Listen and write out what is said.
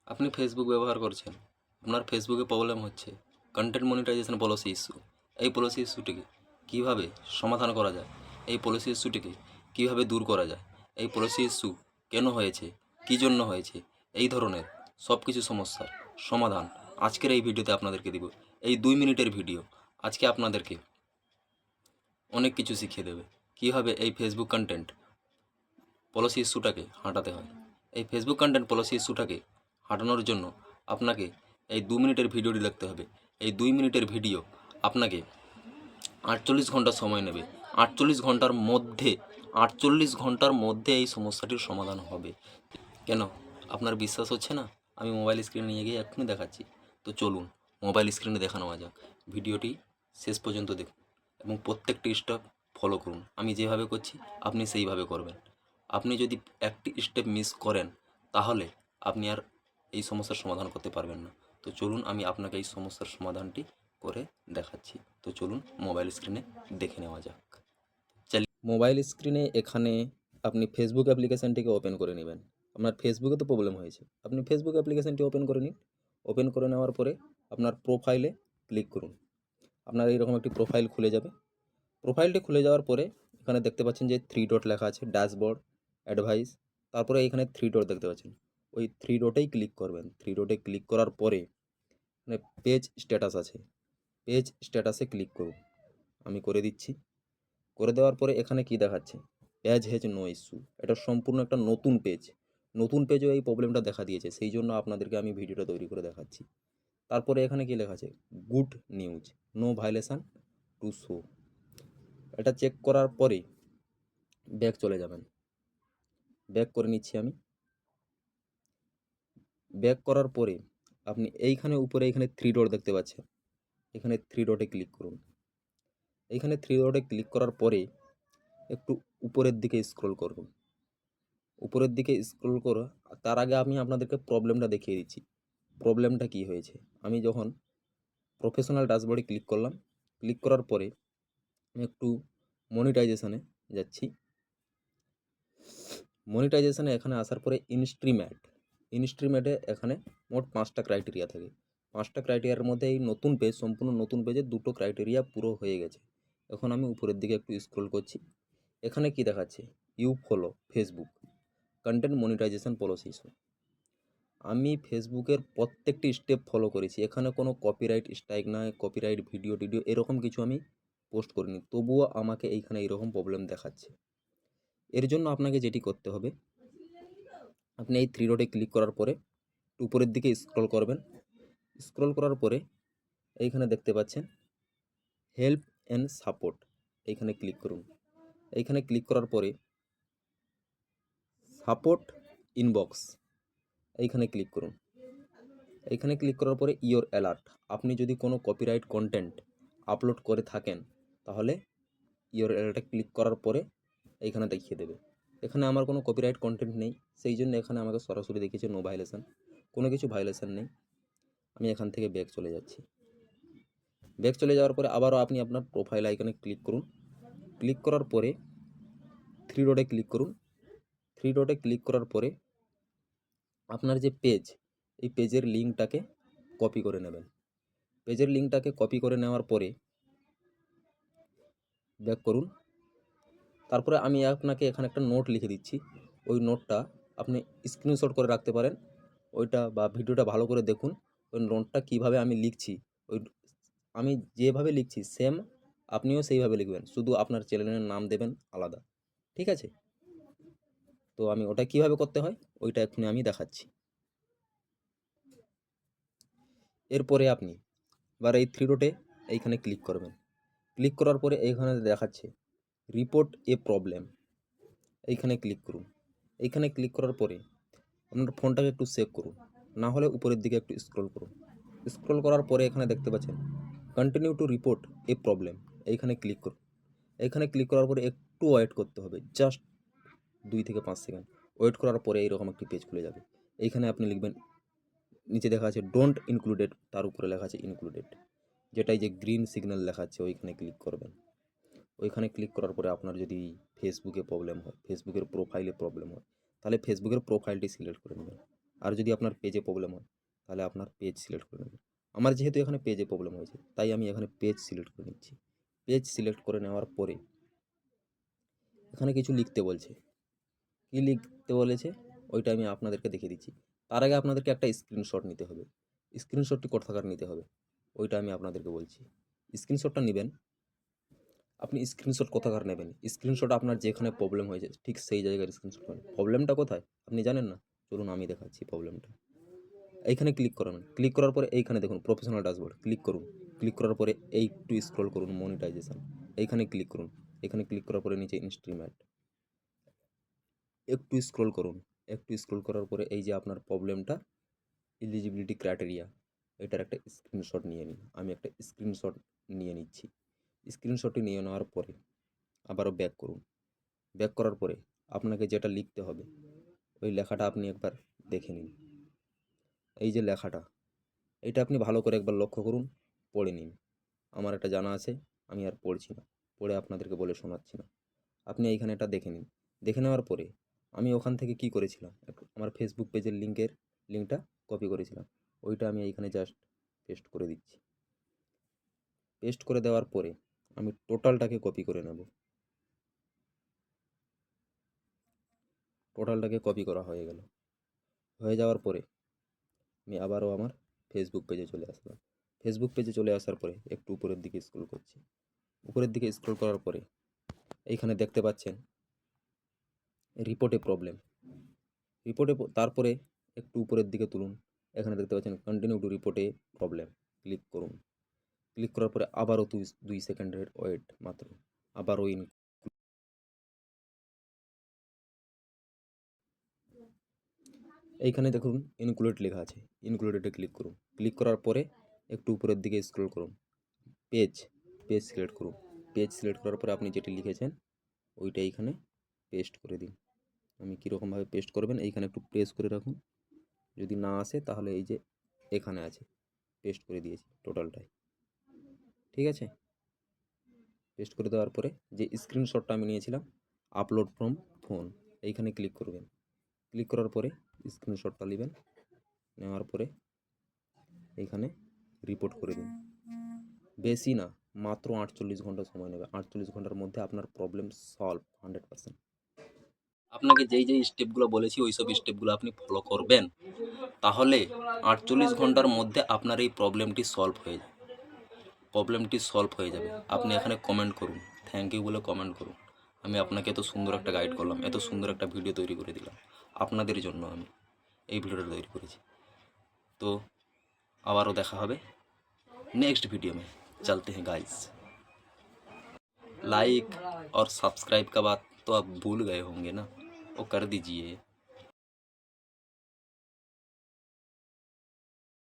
আপনি ফেসবুক ব্যবহার করছেন, আপনার ফেসবুকে প্রবলেম হচ্ছে, কন্টেন্ট মনিটাইজেশন পলিসি ইস্যু। এই পলিসি ইস্যুটিকে কীভাবে সমাধান করা যায়, এই পলিসি ইস্যুটিকে কীভাবে দূর করা যায়, এই পলিসি ইস্যু কেন হয়েছে, কী জন্য হয়েছে, এই ধরনের সব কিছু সমস্যার সমাধান আজকের এই ভিডিওতে আপনাদেরকে দিব। এই 2 মিনিটের ভিডিও আজকে আপনাদেরকে অনেক কিছু শিখিয়ে দেবে, কীভাবে এই ফেসবুক কন্টেন্ট পলিসি ইস্যুটাকে হাঁটাতে হয়। এই ফেসবুক কন্টেন্ট পলিসি ইস্যুটাকে হাঁটানোর জন্য আপনাকে এই 2 মিনিটের ভিডিওটি দেখতে হবে। এই 2 মিনিটের ভিডিও আপনাকে 48 ঘন্টা সময় নেবে। 48 ঘন্টার মধ্যে এই সমস্যাটির সমাধান হবে। কেন আপনার বিশ্বাস হচ্ছে না? আমি মোবাইল স্ক্রিনে নিয়ে গিয়ে এক্ষুনি দেখাচ্ছি। তো চলুন মোবাইল স্ক্রিনে দেখানো যাক। ভিডিওটি শেষ পর্যন্ত দেখুন এবং প্রত্যেকটি স্টেপ ফলো করুন। আমি যেভাবে করছি আপনি সেইভাবে করবেন। আপনি যদি একটি স্টেপ মিস করেন তাহলে আপনি আর এই সমস্যার সমাধান করতে পারবেন না। তো চলুন আমি আপনাকে এই সমস্যার সমাধানটি করে দেখাচ্ছি। তো চলুন মোবাইল স্ক্রিনে দেখে নেওয়া যাক। মোবাইল স্ক্রিনে এখানে আপনি ফেসবুক অ্যাপ্লিকেশানটিকে ওপেন করে নেবেন। আপনার ফেসবুকে তো প্রবলেম হয়েছে, আপনি ফেসবুক অ্যাপ্লিকেশানটি ওপেন করে নিন। ওপেন করে নেওয়ার পরে আপনার প্রোফাইলে ক্লিক করুন। আপনার এইরকম একটি প্রোফাইল খুলে যাবে। প্রোফাইলটি খুলে যাওয়ার পরে এখানে দেখতে পাচ্ছেন যে 3 ডট লেখা আছে, ড্যাশবোর্ড, অ্যাডভাইস। তারপরে এখানে 3 ডট দেখতে পাচ্ছেন, ওই 3 ডটেই ক্লিক করবেন। 3 ডটে ক্লিক করার পরে এখানে পেজ স্ট্যাটাস আছে, পেজ স্ট্যাটাসে ক্লিক করুন। আমি করে দিচ্ছি। করে দেওয়ার পরে এখানে কি দেখাচ্ছে, পেজ হ্যাজ নো ইস্যু। এটা সম্পূর্ণ একটা নতুন পেজ, নতুন পেজেও এই প্রবলেমটা দেখা দিয়েছে, সেই জন্য আপনাদেরকে আমি ভিডিওটা তৈরি করে দেখাচ্ছি। তারপরে এখানে কি লেখা আছে, good news, no violation to show. এটা চেক করার পরে ব্যাক চলে যাবেন। ব্যাক করে নিচ্ছি আমি। ব্যাক করার পরে আপনি এইখানে উপরে এখানে 3 ডট দেখতে পাচ্ছেন, এখানে 3 ডটে ক্লিক করুন। এইখানে 3 ডটে ক্লিক করার পরে একটু উপরের দিকে স্ক্রল করুন। উপরের দিকে স্ক্রল করো। তার আগে আমি আপনাদেরকে প্রবলেমটা দেখিয়ে দিচ্ছি, প্রবলেমটা কি হয়েছে। আমি যখন প্রফেশনাল ড্যাশবোর্ডে ক্লিক করলাম, ক্লিক করার পরে আমি একটু মনিটাইজেশনে যাচ্ছি। মনিটাইজেশনে এখানে আসার পরে ইনস্ট্রিমেটে এখানে মোট 5টা ক্রাইটেরিয়া থাকে। 5টা ক্রাইটেরিয়ার মধ্যে এই নতুন পেজ, সম্পূর্ণ নতুন পেজে 2টো ক্রাইটেরিয়া পুরো হয়ে গেছে। এখন আমি উপরের দিকে একটু স্ক্রল করছি। এখানে কি দেখাচ্ছে, you follow Facebook content monetization policy issue. আমি ফেসবুকের প্রত্যেকটি স্টেপ ফলো করেছি, এখানে কোনো কপিরাইট স্ট্রাইক নয়, কপিরাইট ভিডিও টিডিও এরকম কিছু আমি পোস্ট করিনি, তবুও আমাকে এইখানে এরকম প্রবলেম দেখাচ্ছে। এর জন্য আপনাকে যেটি করতে হবে, আপনি এই 3 ডটে ক্লিক করার পরে উপরের দিকে স্ক্রল করবেন। স্ক্রল করার পরে এইখানে দেখতে পাচ্ছেন হেল্প অ্যান্ড সাপোর্ট, এইখানে ক্লিক করুন। এইখানে ক্লিক করার পরে সাপোর্ট ইনবক্স, এইখানে ক্লিক করুন। এইখানে ক্লিক করার পরে ইওর অ্যালার্ট, আপনি যদি কোনো কপিরাইট কন্টেন্ট আপলোড করে থাকেন তাহলে ইওর অ্যালার্টে ক্লিক করার পরে এইখানে দেখিয়ে দেবে। এখানে আমার কোনো কপিরাইট কন্টেন্ট নেই, সেই জন্য এখানে আমাকে সরাসরি দেখিয়েছে নো ভায়োলেশন, কোনো কিছু ভায়োলেশন নেই। আমি এখান থেকে ব্যাক চলে যাচ্ছি। ব্যাক চলে যাওয়ার পরে আবারও আপনি আপনার প্রোফাইল আইকনে ক্লিক করুন। ক্লিক করার পরে 3 ডটে ক্লিক করুন। 3 ডটে ক্লিক করার পরে আপনার যে পেজ, এই পেজের লিঙ্কটাকে কপি করে নেবেন। পেজের লিঙ্কটাকে কপি করে নেওয়ার পরে ব্যাক করুন। তারপরে আমি আপনাকে এখানে একটা নোট লিখে দিচ্ছি, ওই নোটটা আপনি স্ক্রিনশট করে রাখতে পারেন, ওইটা বা ভিডিওটা ভালো করে দেখুন। ওই নোটটা কীভাবে আমি লিখছি, ওই আমি যেভাবে লিখছি সেম আপনিও সেইভাবে লিখবেন, শুধু আপনার চ্যানেলের নাম দেবেন আলাদা, ঠিক আছে? তো আমি ওটা কীভাবে করতে হয় ওইটা এক্ষুনি আমি দেখাচ্ছি। এরপরে আপনি এবার এই 3 ডটে এইখানে ক্লিক করবেন। ক্লিক করার পরে এইখানে দেখাচ্ছে রিপোর্ট এ প্রবলেম, এইখানে ক্লিক করুন। এইখানে ক্লিক করার পরে আপনার ফোনটাকে একটু সেভ করুন, না হলে উপরের দিকে একটু স্ক্রল করুন। স্ক্রল করার পরে এখানে দেখতে পাচ্ছেন continue to report A problem, এইখানে ক্লিক করুন। এইখানে ক্লিক করার পরে একটু ওয়েট করতে হবে, জাস্ট 2 থেকে 5 সেকেন্ড ওয়েট করার পরে এইরকম একটি পেজ খুলে যাবে। এইখানে আপনি লিখবেন, নিচে দেখা আছে ডোন্ট ইনক্লুডেড, তার উপরে লেখা আছে ইনক্লুডেড, যেটাই যে গ্রিন সিগন্যাল লেখাচ্ছে ওইখানে ক্লিক করবেন। ওইখানে ক্লিক করার পরে আপনার যদি ফেসবুকে প্রবলেম হয়, ফেসবুকের প্রোফাইলে প্রবলেম হয়, তাহলে ফেসবুকের প্রোফাইলটি সিলেক্ট করে নেবেন। আর যদি আপনার পেজে প্রবলেম হয় তাহলে আপনার পেজ সিলেক্ট করে নেবেন। আমার যেহেতু এখানে পেজে প্রবলেম হয়েছে তাই আমি এখানে পেজ সিলেক্ট করে নিচ্ছি। পেজ সিলেক্ট করে নেওয়ার পরে এখানে কিছু লিখতে বলছে, কী লিখতে বলেছে ওইটা আমি আপনাদেরকে দেখিয়ে দিচ্ছি। তার আগে আপনাদেরকে একটা স্ক্রিনশট নিতে হবে। স্ক্রিনশটটি কোথাকার নিতে হবে ওইটা আমি আপনাদেরকে বলছি। স্ক্রিনশটটা নেবেন, আপনি স্ক্রিনশট কোথাকার নেবেন? স্ক্রিনশট আপনার যেখানে প্রবলেম হয়েছে ঠিক সেই জায়গার স্ক্রিনশট নেবেন। প্রবলেমটা কোথায় আপনি জানেন না? চলুন আমি দেখাচ্ছি প্রবলেমটা। এইখানে ক্লিক করাবেন, ক্লিক করার পরে এইখানে দেখুন প্রফেশনাল ড্যাশবোর্ড, ক্লিক করুন। ক্লিক করার পরে একটু স্ক্রল করুন, মনিটাইজেশন এইখানে ক্লিক করুন। এখানে ক্লিক করার পরে নিচে ইনস্ট্রুমেন্ট একটু স্ক্রল করুন। একটু স্ক্রল করার পরে এই যে আপনার প্রবলেমটা এলিজিবিলিটি ক্রাইটেরিয়া, এটার একটা স্ক্রিনশট নিয়ে নিন। আমি একটা স্ক্রিনশট নিয়ে নিচ্ছি। স্ক্রিনশটটি নিয়ে নেওয়ার পরে আবারও ব্যাক করুন। ব্যাক করার পরে আপনাকে যেটা লিখতে হবে ওই লেখাটা আপনি একবার দেখে নিন। এই যে লেখাটা, এটা আপনি ভালো করে একবার লক্ষ্য করুন, পড়ে নিন। আমার এটা জানা আছে, আমি আর পড়ছি না, পড়ে আপনাদেরকে বলে শোনাচ্ছি না। আপনি এইখানে এটা দেখে নিন। দেখে নেওয়ার পরে আমি ওখান থেকে কি করেছিলাম, আমার ফেসবুক পেজের লিঙ্কটা কপি করেছিলাম, ওইটা আমি এইখানে জাস্ট পেস্ট করে দিচ্ছি। পেস্ট করে দেওয়ার পরে আমি টোটালটাকে কপি করে নেব। টোটালটাকে কপি করা হয়ে গেল। হয়ে যাওয়ার পরে আমি আবারও আমার ফেসবুক পেজে চলে আসলাম। ফেসবুক পেজে চলে আসার পরে একটু উপরের দিকে স্ক্রল করছি। উপরের দিকে স্ক্রল করার পরে এইখানে দেখতে পাচ্ছেন রিপোর্টে প্রবলেম। তারপরে একটু উপরের দিকে তুলুন, এখানে দেখতে পাচ্ছেন কন্টিনিউ টু রিপোর্টে প্রবলেম, ক্লিক করুন। ক্লিক করার পরে আবারও 2 সেকেন্ডের ওয়েট মাত্র, আবারও এইখানে দেখুন ইনক্লুড লেখা আছে, ইনক্লুডেডে ক্লিক করুন। ক্লিক করার পরে একটু উপরের দিকে স্ক্রল করুন, পেজ সিলেক্ট করুন। পেজ সিলেক্ট করার পরে আপনি যেটি লিখেছেন ওইটা এইখানে পেস্ট করে দিন। আমি কীরকমভাবে পেস্ট করবেন এইখানে একটু প্রেস করে রাখুন, যদি না আসে তাহলে এই যে এখানে আছে, পেস্ট করে দিয়েছি টোটালটাই। ঠিক আছে, পেস্ট করে দেওয়ার পরে যে স্ক্রিনশটটা আমি নিয়েছিলাম আপলোড ফ্রম ফোন, এইখানে ক্লিক করবেন। ক্লিক করার পরে স্ক্রিনশটটা নেবেন, নেওয়ার পরে এইখানে রিপোর্ট করে দিন। বেশি না, মাত্র 48 ঘন্টা সময় নেবে। 48 ঘন্টার মধ্যে আপনার প্রবলেম সলভ 100%। আপনাকে যেই স্টেপগুলো বলেছি ওই সব স্টেপগুলো আপনি ফলো করবেন, তাহলে 48 ঘন্টার মধ্যে আপনার এই প্রবলেমটি সলভ হয়ে যাবে। আপনি এখানে কমেন্ট করুন, থ্যাংক ইউ বলে কমেন্ট করুন। আমি আপনাকে এত সুন্দর একটা গাইড করলাম, এত সুন্দর একটা ভিডিও তৈরি করে দিলাম আপনাদের জন্য। আমি এই ভিডিওটা তৈরি করেছি। তো আবারও দেখা হবে नेक्स्ट वीडियो में। चलते हैं गाइस। लाइक और सब्सक्राइब का बात तो आप भूल गए होंगे ना, वो कर दीजिए।